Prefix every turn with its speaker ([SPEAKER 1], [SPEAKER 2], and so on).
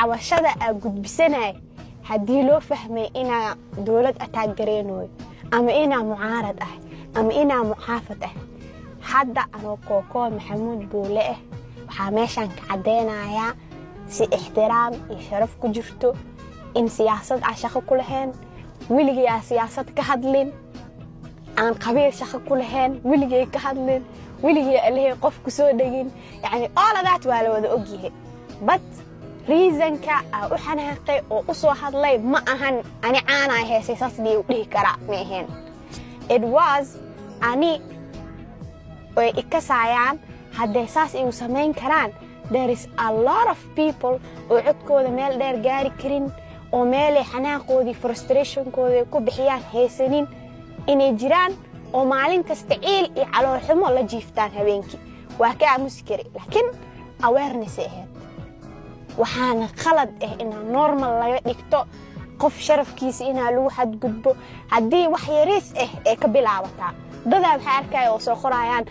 [SPEAKER 1] عواشada aa gudbisanay hadii loo fahmay ina dawlad attack gareenoy ama ina mucaarad ah ama ina muxaafad ah hadda ano kooko maxamuud buule waxa meeshan ka cadeynaya si ixtiraam iyo sharaf ku jirto in siyaasad shaqo ku lahayn wiliga siyaasad ka hadlin aan qabiil shaqo ku lahayn wiliga ka hadlin wiliga alle qof ku soo dhagin yani all of that waa la wada ogyahay but reason ka u xanaaqay oo u soo hadlay ma ahan ani caana heesay saasdii u dhihi kara ma ahan it was ani oo ikasayaan hadday saas ay u sameyn karaan there is a lot of people oo codkooda meel dheer gaari karin oo meel xanaaqoodii frustration koodii ku bixiyaan heesanin inay jiraan oo maalin kasta ciil iyo calool xumo la jiiftaan habeenkii waa ka muskari laakiin awareness waxaana khalad in normal laga dhigto qof sharafkiisa ina lagu xad gudbo hadii wax yariis ka bilaabata dad waxa arkay oo soo qorayaan